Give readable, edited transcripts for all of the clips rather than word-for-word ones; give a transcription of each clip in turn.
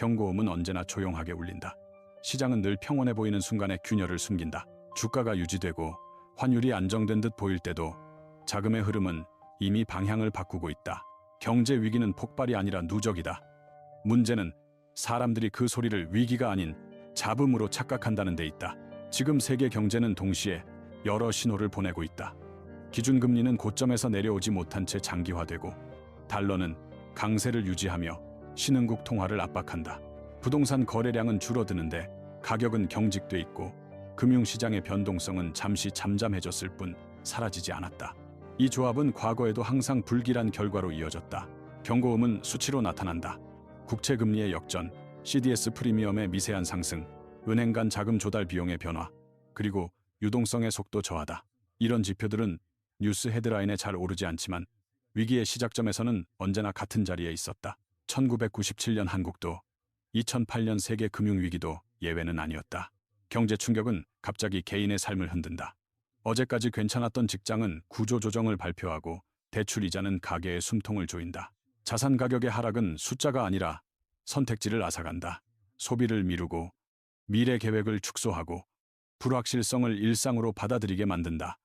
경고음은 언제나 조용하게 울린다. 시장은 늘 평온해 보이는 순간에 균열을 숨긴다. 주가가 유지되고 환율이 안정된 듯 보일 때도 자금의 흐름은 이미 방향을 바꾸고 있다. 경제 위기는 폭발이 아니라 누적이다. 문제는 사람들이 그 소리를 위기가 아닌 잡음으로 착각한다는 데 있다. 지금 세계 경제는 동시에 여러 신호를 보내고 있다. 기준금리는 고점에서 내려오지 못한 채 장기화되고, 달러는 강세를 유지하며 신흥국 통화를 압박한다. 부동산 거래량은 줄어드는데 가격은 경직돼 있고, 금융시장의 변동성은 잠시 잠잠해졌을 뿐 사라지지 않았다. 이 조합은 과거에도 항상 불길한 결과로 이어졌다. 경고음은 수치로 나타난다. 국채금리의 역전, CDS 프리미엄의 미세한 상승, 은행 간 자금 조달 비용의 변화, 그리고 유동성의 속도 저하다. 이런 지표들은 뉴스 헤드라인에 잘 오르지 않지만 위기의 시작점에서는 언제나 같은 자리에 있었다. 1997년 한국도, 2008년 세계 금융위기도 예외는 아니었다. 경제 충격은 갑자기 개인의 삶을 흔든다. 어제까지 괜찮았던 직장은 구조조정을 발표하고 대출 이자는 가계의 숨통을 조인다. 자산 가격의 하락은 숫자가 아니라 선택지를 앗아간다. 소비를 미루고 미래 계획을 축소하고 불확실성을 일상으로 받아들이게 만든다.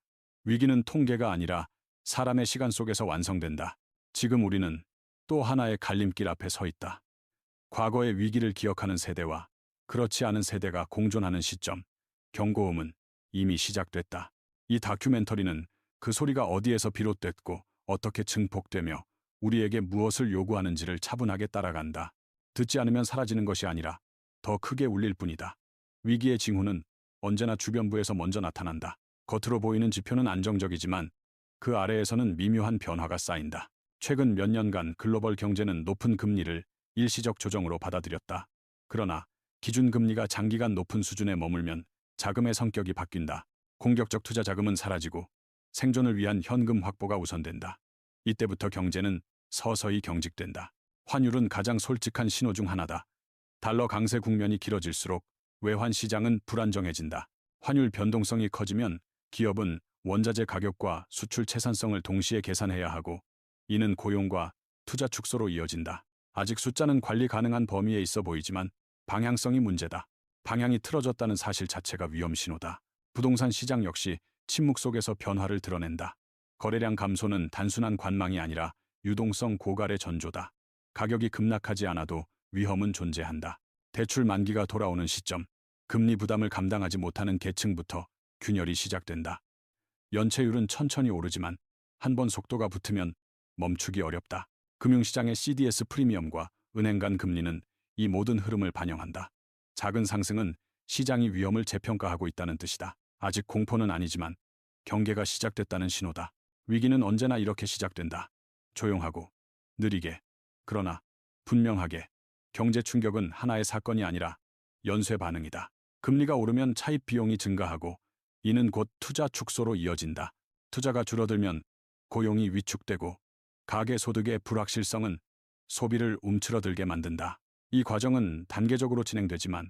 위기는 통계가 아니라 사람의 시간 속에서 완성된다. 지금 우리는 또 하나의 갈림길 앞에 서 있다. 과거의 위기를 기억하는 세대와 그렇지 않은 세대가 공존하는 시점. 경고음은 이미 시작됐다. 이 다큐멘터리는 그 소리가 어디에서 비롯됐고 어떻게 증폭되며 우리에게 무엇을 요구하는지를 차분하게 따라간다. 듣지 않으면 사라지는 것이 아니라 더 크게 울릴 뿐이다. 위기의 징후는 언제나 주변부에서 먼저 나타난다. 겉으로 보이는 지표는 안정적이지만 그 아래에서는 미묘한 변화가 쌓인다. 최근 몇 년간 글로벌 경제는 높은 금리를 일시적 조정으로 받아들였다. 그러나 기준금리가 장기간 높은 수준에 머물면 자금의 성격이 바뀐다. 공격적 투자 자금은 사라지고 생존을 위한 현금 확보가 우선된다. 이때부터 경제는 서서히 경직된다. 환율은 가장 솔직한 신호 중 하나다. 달러 강세 국면이 길어질수록 외환 시장은 불안정해진다. 환율 변동성이 커지면 기업은 원자재 가격과 수출 채산성을 동시에 계산해야 하고, 이는 고용과 투자 축소로 이어진다. 아직 숫자는 관리 가능한 범위에 있어 보이지만 방향성이 문제다. 방향이 틀어졌다는 사실 자체가 위험 신호다. 부동산 시장 역시 침묵 속에서 변화를 드러낸다. 거래량 감소는 단순한 관망이 아니라 유동성 고갈의 전조다. 가격이 급락하지 않아도 위험은 존재한다. 대출 만기가 돌아오는 시점, 금리 부담을 감당하지 못하는 계층부터 균열이 시작된다. 연체율은 천천히 오르지만 한 번 속도가 붙으면 멈추기 어렵다. 금융시장의 CDS 프리미엄과 은행 간 금리는 이 모든 흐름을 반영한다. 작은 상승은 시장이 위험을 재평가하고 있다는 뜻이다. 아직 공포는 아니지만 경계가 시작됐다는 신호다. 위기는 언제나 이렇게 시작된다. 조용하고 느리게, 그러나 분명하게. 경제 충격은 하나의 사건이 아니라 연쇄 반응이다. 금리가 오르면 차입 비용이 증가하고 이는 곧 투자 축소로 이어진다. 투자가 줄어들면 고용이 위축되고 가계 소득의 불확실성은 소비를 움츠러들게 만든다. 이 과정은 단계적으로 진행되지만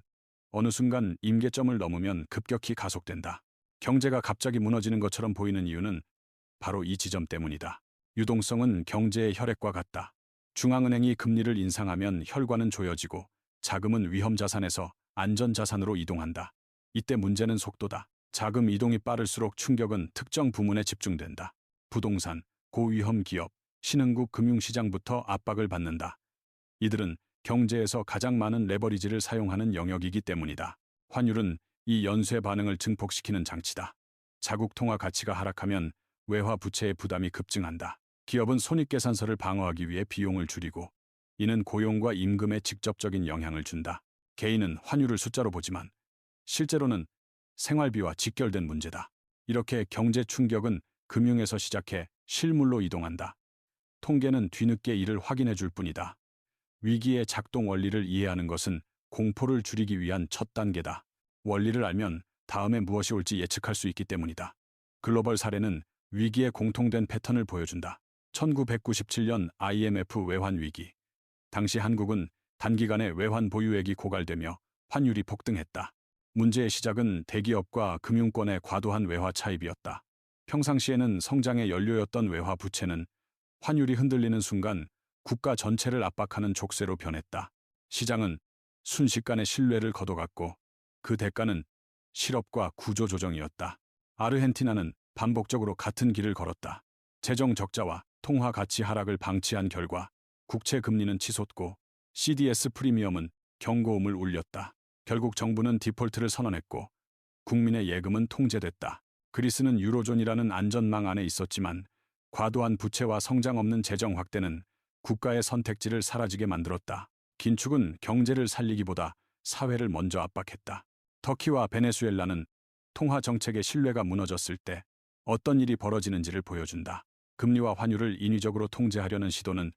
어느 순간 임계점을 넘으면 급격히 가속된다. 경제가 갑자기 무너지는 것처럼 보이는 이유는 바로 이 지점 때문이다. 유동성은 경제의 혈액과 같다. 중앙은행이 금리를 인상하면 혈관은 조여지고 자금은 위험자산에서 안전자산으로 이동한다. 이때 문제는 속도다. 자금 이동이 빠를수록 충격은 특정 부문에 집중된다. 부동산, 고위험 기업, 신흥국 금융시장부터 압박을 받는다. 이들은 경제에서 가장 많은 레버리지를 사용하는 영역이기 때문이다. 환율은 이 연쇄 반응을 증폭시키는 장치다. 자국 통화 가치가 하락하면 외화 부채의 부담이 급증한다. 기업은 손익계산서를 방어하기 위해 비용을 줄이고, 이는 고용과 임금에 직접적인 영향을 준다. 개인은 환율을 숫자로 보지만 실제로는 생활비와 직결된 문제다. 이렇게 경제 충격은 금융에서 시작해 실물로 이동한다. 통계는 뒤늦게 이를 확인해 줄 뿐이다. 위기의 작동 원리를 이해하는 것은 공포를 줄이기 위한 첫 단계다. 원리를 알면 다음에 무엇이 올지 예측할 수 있기 때문이다. 글로벌 사례는 위기의 공통된 패턴을 보여준다. 1997년 IMF 외환 위기. 당시 한국은 단기간에 외환 보유액이 고갈되며 환율이 폭등했다. 문제의 시작은 대기업과 금융권의 과도한 외화 차입이었다. 평상시에는 성장의 연료였던 외화 부채는 환율이 흔들리는 순간 국가 전체를 압박하는 족쇄로 변했다. 시장은 순식간에 신뢰를 거둬갔고 그 대가는 실업과 구조조정이었다. 아르헨티나는 반복적으로 같은 길을 걸었다. 재정 적자와 통화 가치 하락을 방치한 결과 국채 금리는 치솟고 CDS 프리미엄은 경고음을 울렸다. 결국 정부는 디폴트를 선언했고 국민의 예금은 통제됐다. 그리스는 유로존이라는 안전망 안에 있었지만 과도한 부채와 성장 없는 재정 확대는 국가의 선택지를 사라지게 만들었다. 긴축은 경제를 살리기보다 사회를 먼저 압박했다. 터키와 베네수엘라는 통화 정책의 신뢰가 무너졌을 때 어떤 일이 벌어지는지를 보여준다. 금리와 환율을 인위적으로 통제하려는 시도는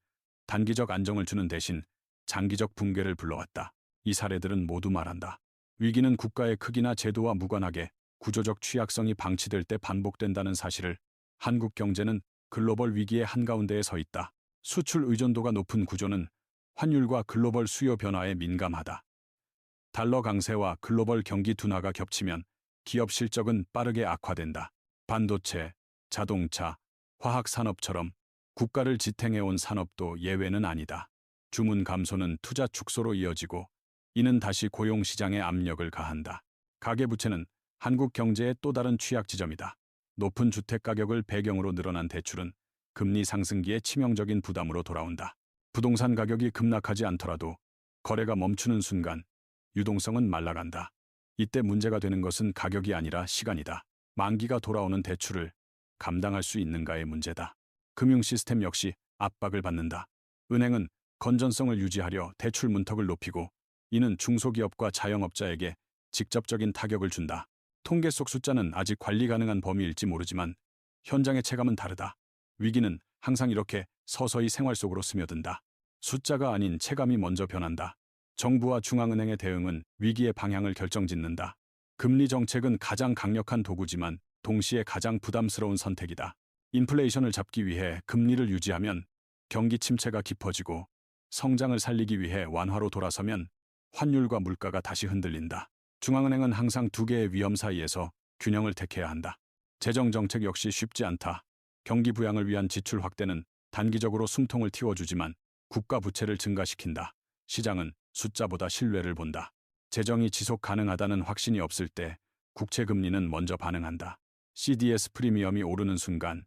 단기적 안정을 주는 대신 장기적 붕괴를 불러왔다. 이 사례들은 모두 말한다. 위기는 국가의 크기나 제도와 무관하게 구조적 취약성이 방치될 때 반복된다는 사실을. 한국 경제는 글로벌 위기의 한가운데에 서 있다. 수출 의존도가 높은 구조는 환율과 글로벌 수요 변화에 민감하다. 달러 강세와 글로벌 경기 둔화가 겹치면 기업 실적은 빠르게 악화된다. 반도체, 자동차, 화학산업처럼 국가를 지탱해온 산업도 예외는 아니다. 주문 감소는 투자 축소로 이어지고 이는 다시 고용 시장에 압력을 가한다. 가계부채는 한국 경제의 또 다른 취약 지점이다. 높은 주택 가격을 배경으로 늘어난 대출은 금리 상승기에 치명적인 부담으로 돌아온다. 부동산 가격이 급락하지 않더라도 거래가 멈추는 순간 유동성은 말라간다. 이때 문제가 되는 것은 가격이 아니라 시간이다. 만기가 돌아오는 대출을 감당할 수 있는가의 문제다. 금융 시스템 역시 압박을 받는다. 은행은 건전성을 유지하려 대출 문턱을 높이고 이는 중소기업과 자영업자에게 직접적인 타격을 준다. 통계 속 숫자는 아직 관리 가능한 범위일지 모르지만 현장의 체감은 다르다. 위기는 항상 이렇게 서서히 생활 속으로 스며든다. 숫자가 아닌 체감이 먼저 변한다. 정부와 중앙은행의 대응은 위기의 방향을 결정짓는다. 금리 정책은 가장 강력한 도구지만 동시에 가장 부담스러운 선택이다. 인플레이션을 잡기 위해 금리를 유지하면 경기 침체가 깊어지고 성장을 살리기 위해 완화로 돌아서면 환율과 물가가 다시 흔들린다. 중앙은행은 항상 두 개의 위험 사이에서 균형을 택해야 한다. 재정 정책 역시 쉽지 않다. 경기 부양을 위한 지출 확대는 단기적으로 숨통을 틔워주지만 국가 부채를 증가시킨다. 시장은 숫자보다 신뢰를 본다. 재정이 지속 가능하다는 확신이 없을 때 국채 금리는 먼저 반응한다. CDS 프리미엄이 오르는 순간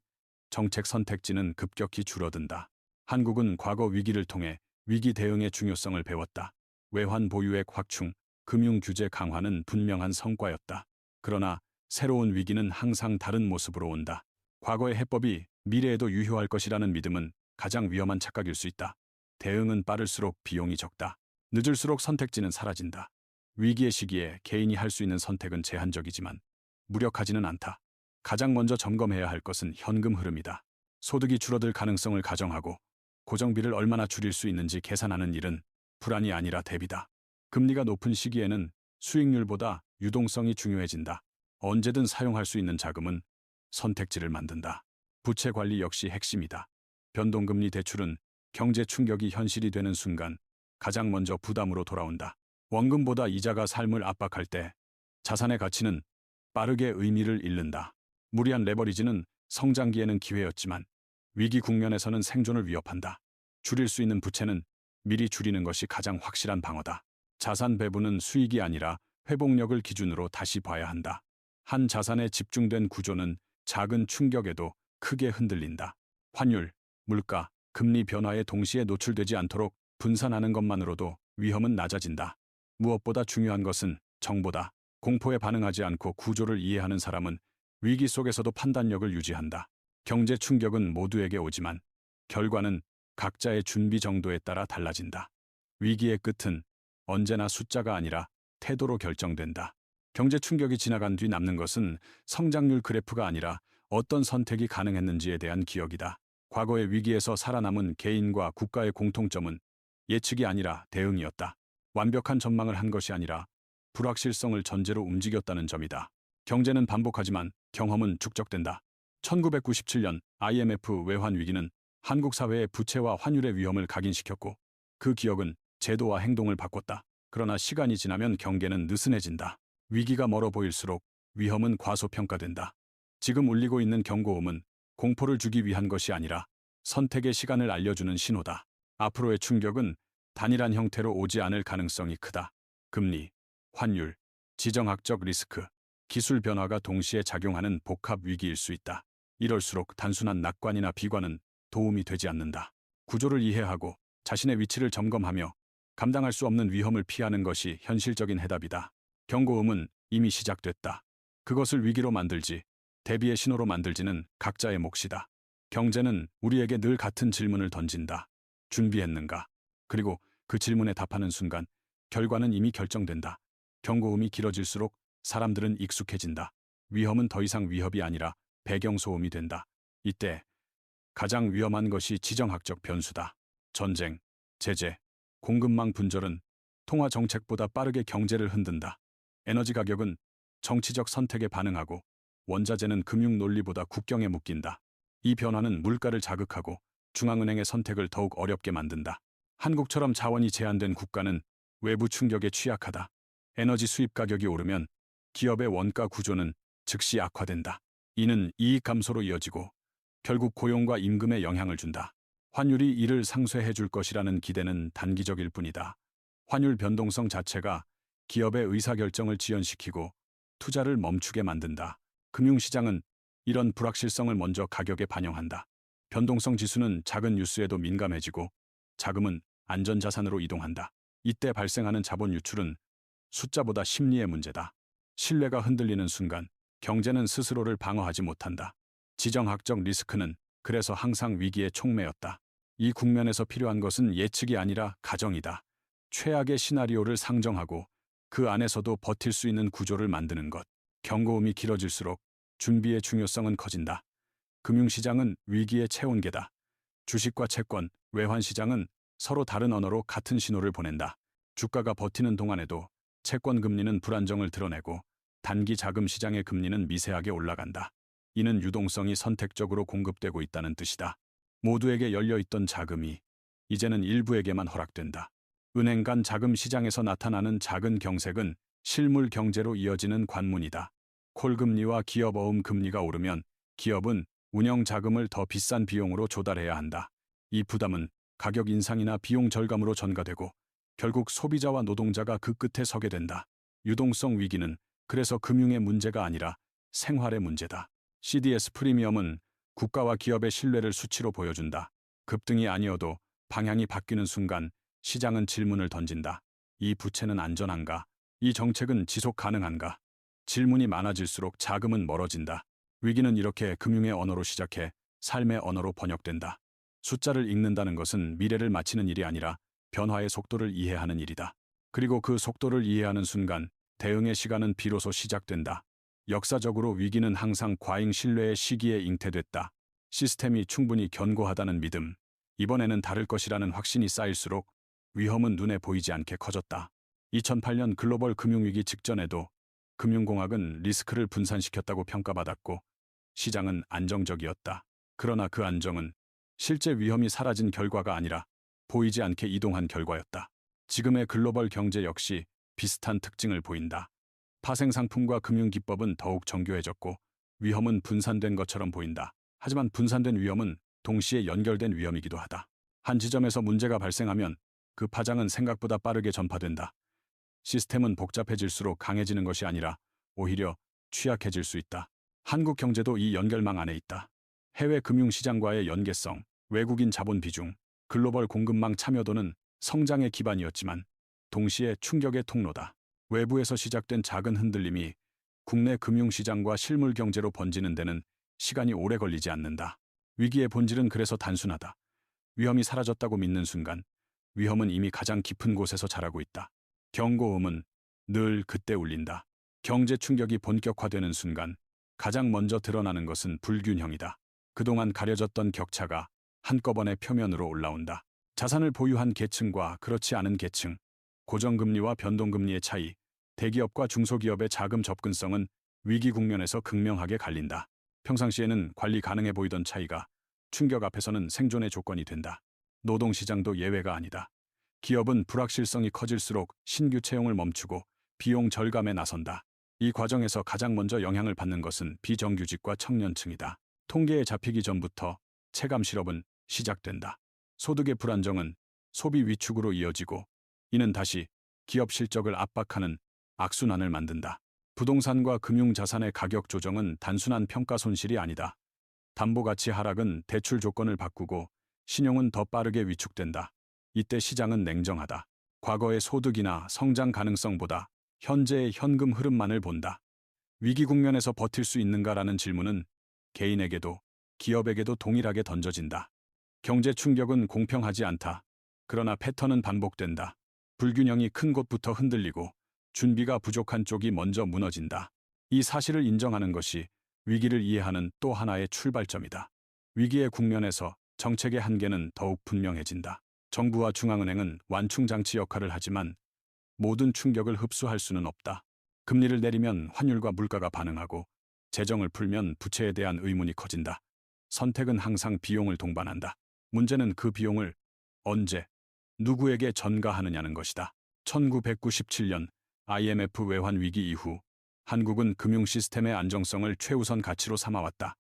정책 선택지는 급격히 줄어든다. 한국은 과거 위기를 통해 위기 대응의 중요성을 배웠다. 외환 보유액 확충, 금융 규제 강화는 분명한 성과였다. 그러나 새로운 위기는 항상 다른 모습으로 온다. 과거의 해법이 미래에도 유효할 것이라는 믿음은 가장 위험한 착각일 수 있다. 대응은 빠를수록 비용이 적다. 늦을수록 선택지는 사라진다. 위기의 시기에 개인이 할 수 있는 선택은 제한적이지만 무력하지는 않다. 가장 먼저 점검해야 할 것은 현금 흐름이다. 소득이 줄어들 가능성을 가정하고 고정비를 얼마나 줄일 수 있는지 계산하는 일은 불안이 아니라 대비다. 금리가 높은 시기에는 수익률보다 유동성이 중요해진다. 언제든 사용할 수 있는 자금은 선택지를 만든다. 부채 관리 역시 핵심이다. 변동금리 대출은 경제 충격이 현실이 되는 순간 가장 먼저 부담으로 돌아온다. 원금보다 이자가 삶을 압박할 때 자산의 가치는 빠르게 의미를 잃는다. 무리한 레버리지는 성장기에는 기회였지만 위기 국면에서는 생존을 위협한다. 줄일 수 있는 부채는 미리 줄이는 것이 가장 확실한 방어다. 자산 배분은 수익이 아니라 회복력을 기준으로 다시 봐야 한다. 한 자산에 집중된 구조는 작은 충격에도 크게 흔들린다. 환율, 물가, 금리 변화에 동시에 노출되지 않도록 분산하는 것만으로도 위험은 낮아진다. 무엇보다 중요한 것은 정보다. 공포에 반응하지 않고 구조를 이해하는 사람은 위기 속에서도 판단력을 유지한다. 경제 충격은 모두에게 오지만 결과는 각자의 준비 정도에 따라 달라진다. 위기의 끝은 언제나 숫자가 아니라 태도로 결정된다. 경제 충격이 지나간 뒤 남는 것은 성장률 그래프가 아니라 어떤 선택이 가능했는지에 대한 기억이다. 과거의 위기에서 살아남은 개인과 국가의 공통점은 예측이 아니라 대응이었다. 완벽한 전망을 한 것이 아니라 불확실성을 전제로 움직였다는 점이다. 경제는 반복하지만 경험은 축적된다. 1997년 IMF 외환 위기는 한국 사회의 부채와 환율의 위험을 각인시켰고 그 기억은 제도와 행동을 바꿨다. 그러나 시간이 지나면 경계는 느슨해진다. 위기가 멀어 보일수록 위험은 과소평가된다. 지금 울리고 있는 경고음은 공포를 주기 위한 것이 아니라 선택의 시간을 알려주는 신호다. 앞으로의 충격은 단일한 형태로 오지 않을 가능성이 크다. 금리, 환율, 지정학적 리스크, 기술 변화가 동시에 작용하는 복합 위기일 수 있다. 이럴수록 단순한 낙관이나 비관은 도움이 되지 않는다. 구조를 이해하고 자신의 위치를 점검하며 감당할 수 없는 위험을 피하는 것이 현실적인 해답이다. 경고음은 이미 시작됐다. 그것을 위기로 만들지, 대비의 신호로 만들지는 각자의 몫이다. 경제는 우리에게 늘 같은 질문을 던진다. 준비했는가? 그리고 그 질문에 답하는 순간 결과는 이미 결정된다. 경고음이 길어질수록 사람들은 익숙해진다. 위험은 더 이상 위협이 아니라 배경소음이 된다. 이때 가장 위험한 것이 지정학적 변수다. 전쟁, 제재, 공급망 분절은 통화 정책보다 빠르게 경제를 흔든다. 에너지 가격은 정치적 선택에 반응하고 원자재는 금융 논리보다 국경에 묶인다. 이 변화는 물가를 자극하고 중앙은행의 선택을 더욱 어렵게 만든다. 한국처럼 자원이 제한된 국가는 외부 충격에 취약하다. 에너지 수입 가격이 오르면 기업의 원가 구조는 즉시 악화된다. 이는 이익 감소로 이어지고 결국 고용과 임금에 영향을 준다. 환율이 이를 상쇄해 줄 것이라는 기대는 단기적일 뿐이다. 환율 변동성 자체가 기업의 의사결정을 지연시키고 투자를 멈추게 만든다. 금융시장은 이런 불확실성을 먼저 가격에 반영한다. 변동성 지수는 작은 뉴스에도 민감해지고 자금은 안전자산으로 이동한다. 이때 발생하는 자본 유출은 숫자보다 심리의 문제다. 신뢰가 흔들리는 순간 경제는 스스로를 방어하지 못한다. 지정학적 리스크는 그래서 항상 위기의 촉매였다. 이 국면에서 필요한 것은 예측이 아니라 가정이다. 최악의 시나리오를 상정하고 그 안에서도 버틸 수 있는 구조를 만드는 것. 경고음이 길어질수록 준비의 중요성은 커진다. 금융시장은 위기의 체온계다. 주식과 채권, 외환시장은 서로 다른 언어로 같은 신호를 보낸다. 주가가 버티는 동안에도 채권 금리는 불안정을 드러내고 단기 자금 시장의 금리는 미세하게 올라간다. 이는 유동성이 선택적으로 공급되고 있다는 뜻이다. 모두에게 열려있던 자금이 이제는 일부에게만 허락된다. 은행 간 자금 시장에서 나타나는 작은 경색은 실물 경제로 이어지는 관문이다. 콜금리와 기업 어음 금리가 오르면 기업은 운영 자금을 더 비싼 비용으로 조달해야 한다. 이 부담은 가격 인상이나 비용 절감으로 전가되고 결국 소비자와 노동자가 그 끝에 서게 된다. 유동성 위기는 그래서 금융의 문제가 아니라 생활의 문제다. CDS 프리미엄은 국가와 기업의 신뢰를 수치로 보여준다. 급등이 아니어도 방향이 바뀌는 순간 시장은 질문을 던진다. 이 부채는 안전한가? 이 정책은 지속 가능한가? 질문이 많아질수록 자금은 멀어진다. 위기는 이렇게 금융의 언어로 시작해 삶의 언어로 번역된다. 숫자를 읽는다는 것은 미래를 맞히는 일이 아니라 변화의 속도를 이해하는 일이다. 그리고 그 속도를 이해하는 순간 대응의 시간은 비로소 시작된다. 역사적으로 위기는 항상 과잉 신뢰의 시기에 잉태됐다. 시스템이 충분히 견고하다는 믿음, 이번에는 다를 것이라는 확신이 쌓일수록 위험은 눈에 보이지 않게 커졌다. 2008년 글로벌 금융위기 직전에도 금융공학은 리스크를 분산시켰다고 평가받았고 시장은 안정적이었다. 그러나 그 안정은 실제 위험이 사라진 결과가 아니라 보이지 않게 이동한 결과였다. 지금의 글로벌 경제 역시 비슷한 특징을 보인다. 파생상품과 금융기법은 더욱 정교해졌고 위험은 분산된 것처럼 보인다. 하지만 분산된 위험은 동시에 연결된 위험이기도 하다. 한 지점에서 문제가 발생하면 그 파장은 생각보다 빠르게 전파된다. 시스템은 복잡해질수록 강해지는 것이 아니라 오히려 취약해질 수 있다. 한국 경제도 이 연결망 안에 있다. 해외 금융시장과의 연계성, 외국인 자본 비중, 글로벌 공급망 참여도는 성장의 기반이었지만 동시에 충격의 통로다. 외부에서 시작된 작은 흔들림이 국내 금융시장과 실물 경제로 번지는 데는 시간이 오래 걸리지 않는다. 위기의 본질은 그래서 단순하다. 위험이 사라졌다고 믿는 순간 위험은 이미 가장 깊은 곳에서 자라고 있다. 경고음은 늘 그때 울린다. 경제 충격이 본격화되는 순간 가장 먼저 드러나는 것은 불균형이다. 그동안 가려졌던 격차가 한꺼번에 표면으로 올라온다. 자산을 보유한 계층과 그렇지 않은 계층, 고정금리와 변동금리의 차이, 대기업과 중소기업의 자금 접근성은 위기 국면에서 극명하게 갈린다. 평상시에는 관리 가능해 보이던 차이가 충격 앞에서는 생존의 조건이 된다. 노동시장도 예외가 아니다. 기업은 불확실성이 커질수록 신규 채용을 멈추고 비용 절감에 나선다. 이 과정에서 가장 먼저 영향을 받는 것은 비정규직과 청년층이다. 통계에 잡히기 전부터 체감 실업은 시작된다. 소득의 불안정은 소비 위축으로 이어지고 이는 다시 기업 실적을 압박하는 악순환을 만든다. 부동산과 금융자산의 가격 조정은 단순한 평가 손실이 아니다. 담보가치 하락은 대출 조건을 바꾸고 신용은 더 빠르게 위축된다. 이때 시장은 냉정하다. 과거의 소득이나 성장 가능성보다 현재의 현금 흐름만을 본다. 위기 국면에서 버틸 수 있는가라는 질문은 개인에게도 기업에게도 동일하게 던져진다. 경제 충격은 공평하지 않다. 그러나 패턴은 반복된다. 불균형이 큰 곳부터 흔들리고 준비가 부족한 쪽이 먼저 무너진다. 이 사실을 인정하는 것이 위기를 이해하는 또 하나의 출발점이다. 위기의 국면에서 정책의 한계는 더욱 분명해진다. 정부와 중앙은행은 완충장치 역할을 하지만 모든 충격을 흡수할 수는 없다. 금리를 내리면 환율과 물가가 반응하고 재정을 풀면 부채에 대한 의문이 커진다. 선택은 항상 비용을 동반한다. 문제는 그 비용을 언제, 누구에게 전가하느냐는 것이다. 1997년 IMF 외환 위기 이후 한국은 금융 시스템의 안정성을 최우선 가치로 삼아왔다.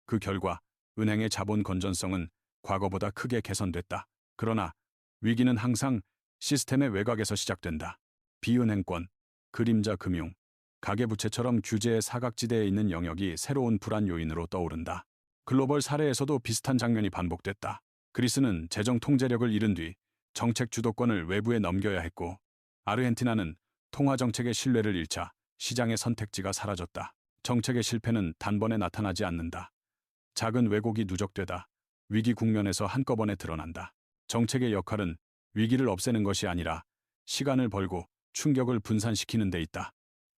그 결과 은행의 자본 건전성은 과거보다 크게 개선됐다. 그러나 위기는 항상 시스템의 외곽에서 시작된다. 비은행권, 그림자 금융, 가계부채처럼 규제의 사각지대에 있는 영역이 새로운 불안 요인으로 떠오른다. 글로벌 사례에서도 비슷한 장면이 반복됐다. 그리스는 재정 통제력을 잃은 뒤 정책 주도권을 외부에 넘겨야 했고, 아르헨티나는 통화 정책의 신뢰를 잃자 시장의 선택지가 사라졌다. 정책의 실패는 단번에 나타나지 않는다. 작은 왜곡이 누적되다 위기 국면에서 한꺼번에 드러난다. 정책의 역할은 위기를 없애는 것이 아니라 시간을 벌고 충격을 분산시키는 데 있다.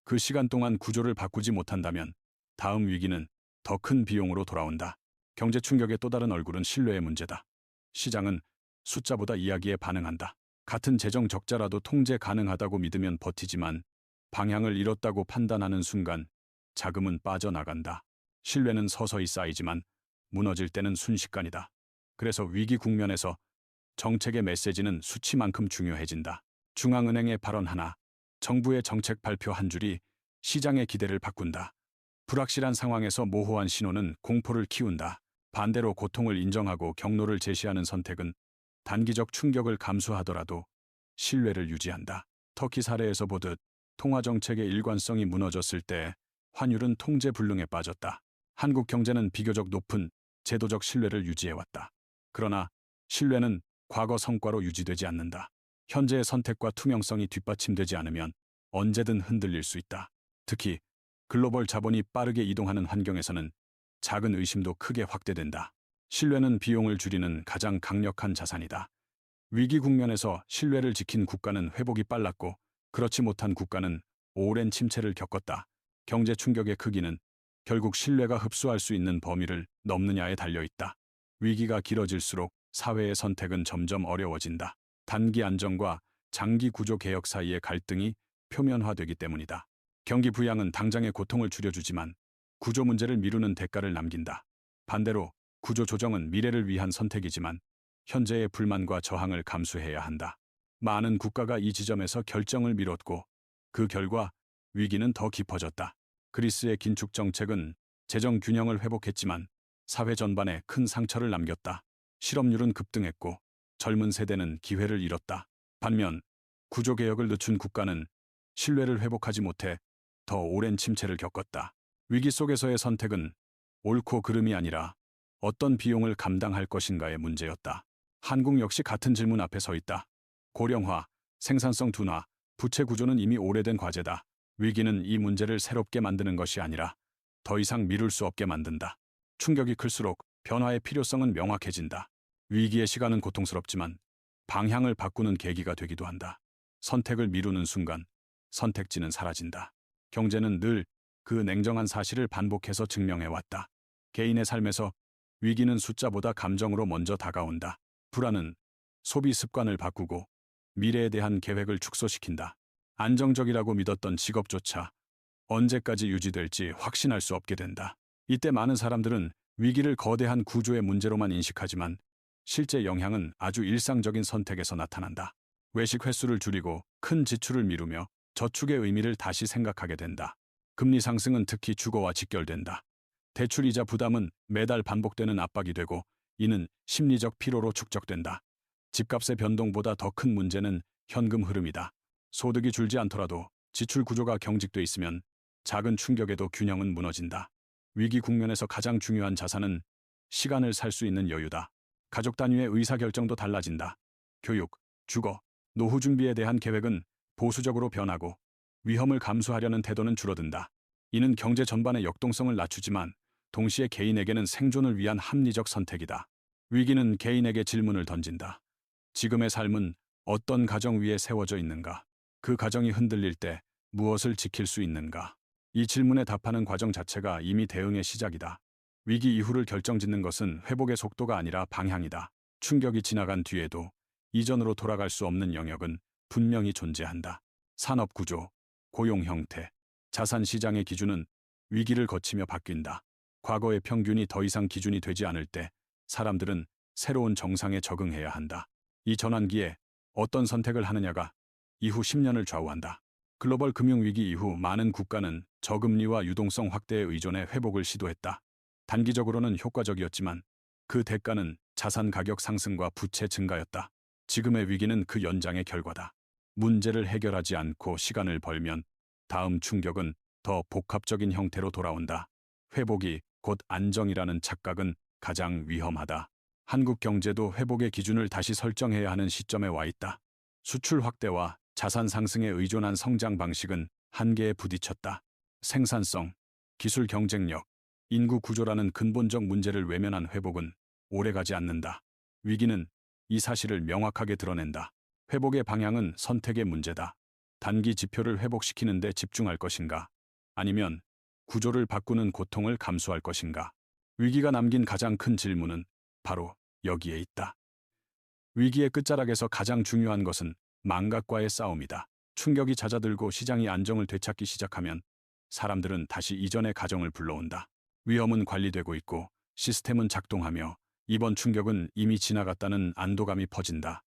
그 시간 동안 구조를 바꾸지 못한다면 다음 위기는 더 큰 비용으로 돌아온다. 경제 충격의 또 다른 얼굴은 신뢰의 문제다. 시장은 숫자보다 이야기에 반응한다. 같은 재정 적자라도 통제 가능하다고 믿으면 버티지만 방향을 잃었다고 판단하는 순간 자금은 빠져나간다. 신뢰는 서서히 쌓이지만 무너질 때는 순식간이다. 그래서 위기 국면에서 정책의 메시지는 수치만큼 중요해진다. 중앙은행의 발언 하나, 정부의 정책 발표 한 줄이 시장의 기대를 바꾼다. 불확실한 상황에서 모호한 신호는 공포를 키운다. 반대로 고통을 인정하고 경로를 제시하는 선택은 단기적 충격을 감수하더라도 신뢰를 유지한다. 터키 사례에서 보듯 통화정책의 일관성이 무너졌을 때 환율은 통제 불능에 빠졌다. 한국 경제는 비교적 높은 제도적 신뢰를 유지해왔다. 그러나 신뢰는 과거 성과로 유지되지 않는다. 현재의 선택과 투명성이 뒷받침되지 않으면 언제든 흔들릴 수 있다. 특히 글로벌 자본이 빠르게 이동하는 환경에서는 작은 의심도 크게 확대된다. 신뢰는 비용을 줄이는 가장 강력한 자산이다. 위기 국면에서 신뢰를 지킨 국가는 회복이 빨랐고 그렇지 못한 국가는 오랜 침체를 겪었다. 경제 충격의 크기는 결국 신뢰가 흡수할 수 있는 범위를 넘느냐에 달려있다. 위기가 길어질수록 사회의 선택은 점점 어려워진다. 단기 안정과 장기 구조 개혁 사이의 갈등이 표면화되기 때문이다. 경기 부양은 당장의 고통을 줄여주지만 구조 문제를 미루는 대가를 남긴다. 반대로 구조 조정은 미래를 위한 선택이지만 현재의 불만과 저항을 감수해야 한다. 많은 국가가 이 지점에서 결정을 미뤘고 그 결과 위기는 더 깊어졌다. 그리스의 긴축 정책은 재정 균형을 회복했지만 사회 전반에 큰 상처를 남겼다. 실업률은 급등했고 젊은 세대는 기회를 잃었다. 반면 구조개혁을 늦춘 국가는 신뢰를 회복하지 못해 더 오랜 침체를 겪었다. 위기 속에서의 선택은 옳고 그름이 아니라 어떤 비용을 감당할 것인가의 문제였다. 한국 역시 같은 질문 앞에 서 있다. 고령화, 생산성 둔화, 부채 구조는 이미 오래된 과제다. 위기는 이 문제를 새롭게 만드는 것이 아니라 더 이상 미룰 수 없게 만든다. 충격이 클수록 변화의 필요성은 명확해진다. 위기의 시간은 고통스럽지만 방향을 바꾸는 계기가 되기도 한다. 선택을 미루는 순간 선택지는 사라진다. 경제는 늘 그 냉정한 사실을 반복해서 증명해왔다. 개인의 삶에서 위기는 숫자보다 감정으로 먼저 다가온다. 불안은 소비 습관을 바꾸고 미래에 대한 계획을 축소시킨다. 안정적이라고 믿었던 직업조차 언제까지 유지될지 확신할 수 없게 된다. 이때 많은 사람들은 위기를 거대한 구조의 문제로만 인식하지만 실제 영향은 아주 일상적인 선택에서 나타난다. 외식 횟수를 줄이고 큰 지출을 미루며 저축의 의미를 다시 생각하게 된다. 금리 상승은 특히 주거와 직결된다. 대출이자 부담은 매달 반복되는 압박이 되고 이는 심리적 피로로 축적된다. 집값의 변동보다 더 큰 문제는 현금 흐름이다. 소득이 줄지 않더라도 지출 구조가 경직돼 있으면 작은 충격에도 균형은 무너진다. 위기 국면에서 가장 중요한 자산은 시간을 살 수 있는 여유다. 가족 단위의 의사결정도 달라진다. 교육, 주거, 노후 준비에 대한 계획은 보수적으로 변하고 위험을 감수하려는 태도는 줄어든다. 이는 경제 전반의 역동성을 낮추지만 동시에 개인에게는 생존을 위한 합리적 선택이다. 위기는 개인에게 질문을 던진다. 지금의 삶은 어떤 가정 위에 세워져 있는가? 그 가정이 흔들릴 때 무엇을 지킬 수 있는가? 이 질문에 답하는 과정 자체가 이미 대응의 시작이다. 위기 이후를 결정짓는 것은 회복의 속도가 아니라 방향이다. 충격이 지나간 뒤에도 이전으로 돌아갈 수 없는 영역은 분명히 존재한다. 산업 구조, 고용 형태, 자산 시장의 기준은 위기를 거치며 바뀐다. 과거의 평균이 더 이상 기준이 되지 않을 때 사람들은 새로운 정상에 적응해야 한다. 이 전환기에 어떤 선택을 하느냐가 이후 10년을 좌우한다. 글로벌 금융위기 이후 많은 국가는 저금리와 유동성 확대에 의존해 회복을 시도했다. 단기적으로는 효과적이었지만 그 대가는 자산 가격 상승과 부채 증가였다. 지금의 위기는 그 연장의 결과다. 문제를 해결하지 않고 시간을 벌면 다음 충격은 더 복합적인 형태로 돌아온다. 회복이 곧 안정이라는 착각은 가장 위험하다. 한국 경제도 회복의 기준을 다시 설정해야 하는 시점에 와 있다. 수출 확대와 자산 상승에 의존한 성장 방식은 한계에 부딪혔다. 생산성, 기술 경쟁력, 인구 구조라는 근본적 문제를 외면한 회복은 오래가지 않는다. 위기는 이 사실을 명확하게 드러낸다. 회복의 방향은 선택의 문제다. 단기 지표를 회복시키는 데 집중할 것인가? 아니면 구조를 바꾸는 고통을 감수할 것인가? 위기가 남긴 가장 큰 질문은 바로 여기에 있다. 위기의 끝자락에서 가장 중요한 것은 망각과의 싸움이다. 충격이 잦아들고 시장이 안정을 되찾기 시작하면 사람들은 다시 이전의 가정을 불러온다. 위험은 관리되고 있고 시스템은 작동하며 이번 충격은 이미 지나갔다는 안도감이 퍼진다.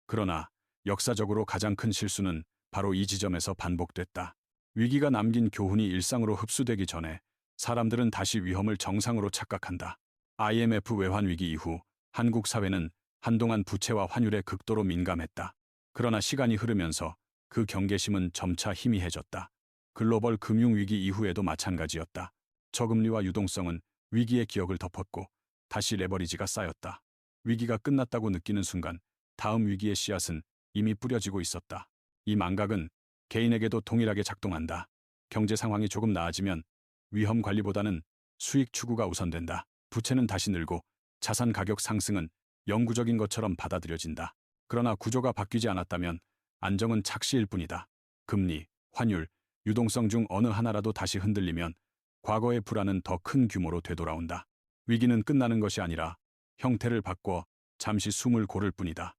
그러나 역사적으로 가장 큰 실수는 바로 이 지점에서 반복됐다. 위기가 남긴 교훈이 일상으로 흡수되기 전에 사람들은 다시 위험을 정상으로 착각한다. IMF 외환위기 이후 한국 사회는 한동안 부채와 환율에 극도로 민감했다. 그러나 시간이 흐르면서 그 경계심은 점차 희미해졌다. 글로벌 금융위기 이후에도 마찬가지였다. 저금리와 유동성은 위기의 기억을 덮었고 다시 레버리지가 쌓였다. 위기가 끝났다고 느끼는 순간 다음 위기의 씨앗은 이미 뿌려지고 있었다. 이 망각은 개인에게도 동일하게 작동한다. 경제 상황이 조금 나아지면 위험 관리보다는 수익 추구가 우선된다. 부채는 다시 늘고 자산 가격 상승은 영구적인 것처럼 받아들여진다. 그러나 구조가 바뀌지 않았다면 안정은 착시일 뿐이다. 금리, 환율, 유동성 중 어느 하나라도 다시 흔들리면 과거의 불안은 더 큰 규모로 되돌아온다. 위기는 끝나는 것이 아니라 형태를 바꿔 잠시 숨을 고를 뿐이다.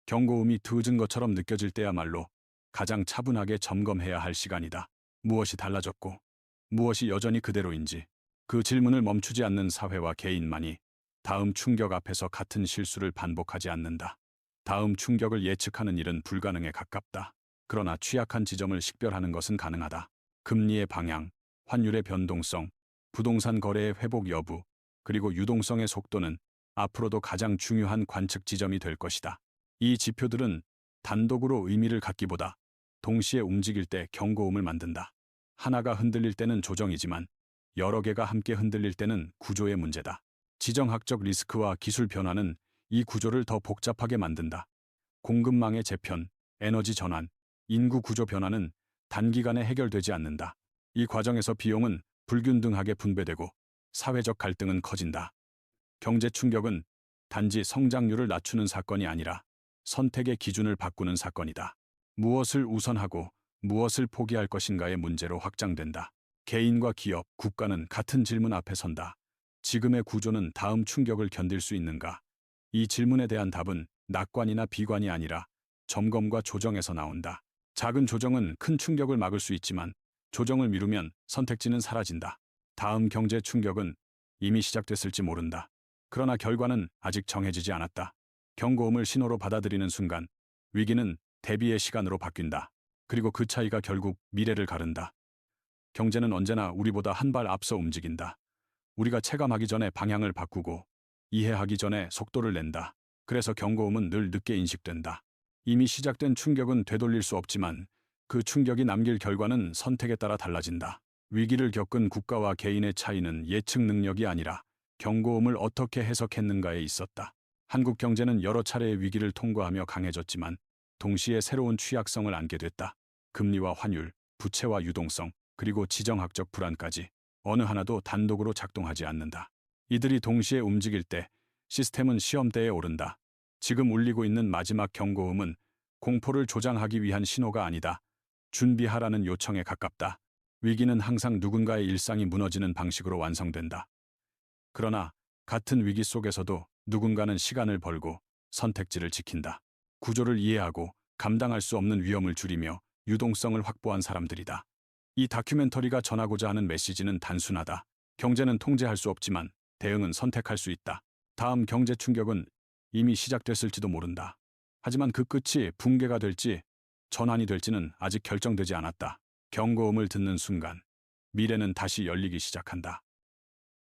경고음이 늦은 것처럼 느껴질 때야말로 가장 차분하게 점검해야 할 시간이다. 무엇이 달라졌고 무엇이 여전히 그대로인지 그 질문을 멈추지 않는 사회와 개인만이 다음 충격 앞에서 같은 실수를 반복하지 않는다. 다음 충격을 예측하는 일은 불가능에 가깝다. 그러나 취약한 지점을 식별하는 것은 가능하다. 금리의 방향, 환율의 변동성, 부동산 거래의 회복 여부, 그리고 유동성의 속도는 앞으로도 가장 중요한 관측 지점이 될 것이다. 이 지표들은 단독으로 의미를 갖기보다 동시에 움직일 때 경고음을 만든다. 하나가 흔들릴 때는 조정이지만 여러 개가 함께 흔들릴 때는 구조의 문제다. 지정학적 리스크와 기술 변화는 이 구조를 더 복잡하게 만든다. 공급망의 재편, 에너지 전환, 인구 구조 변화는 단기간에 해결되지 않는다. 이 과정에서 비용은 불균등하게 분배되고 사회적 갈등은 커진다. 경제 충격은 단지 성장률을 낮추는 사건이 아니라 선택의 기준을 바꾸는 사건이다. 무엇을 우선하고 무엇을 포기할 것인가의 문제로 확장된다. 개인과 기업, 국가는 같은 질문 앞에 선다. 지금의 구조는 다음 충격을 견딜 수 있는가? 이 질문에 대한 답은 낙관이나 비관이 아니라 점검과 조정에서 나온다. 작은 조정은 큰 충격을 막을 수 있지만 조정을 미루면 선택지는 사라진다. 다음 경제 충격은 이미 시작됐을지 모른다. 그러나 결과는 아직 정해지지 않았다. 경고음을 신호로 받아들이는 순간 위기는 대비의 시간으로 바뀐다. 그리고 그 차이가 결국 미래를 가른다. 경제는 언제나 우리보다 한 발 앞서 움직인다. 우리가 체감하기 전에 방향을 바꾸고 이해하기 전에 속도를 낸다. 그래서 경고음은 늘 늦게 인식된다. 이미 시작된 충격은 되돌릴 수 없지만 그 충격이 남길 결과는 선택에 따라 달라진다. 위기를 겪은 국가와 개인의 차이는 예측 능력이 아니라 경고음을 어떻게 해석했는가에 있었다. 한국 경제는 여러 차례의 위기를 통과하며 강해졌지만 동시에 새로운 취약성을 안게 됐다. 금리와 환율, 부채와 유동성, 그리고 지정학적 불안까지 어느 하나도 단독으로 작동하지 않는다. 이들이 동시에 움직일 때 시스템은 시험대에 오른다. 지금 울리고 있는 마지막 경고음은 공포를 조장하기 위한 신호가 아니다. 준비하라는 요청에 가깝다. 위기는 항상 누군가의 일상이 무너지는 방식으로 완성된다. 그러나 같은 위기 속에서도 누군가는 시간을 벌고 선택지를 지킨다. 구조를 이해하고 감당할 수 없는 위험을 줄이며 유동성을 확보한 사람들이다. 이 다큐멘터리가 전하고자 하는 메시지는 단순하다. 경제는 통제할 수 없지만 대응은 선택할 수 있다. 다음 경제 충격은 이미 시작됐을지도 모른다. 하지만 그 끝이 붕괴가 될지 전환이 될지는 아직 결정되지 않았다. 경고음을 듣는 순간 미래는 다시 열리기 시작한다.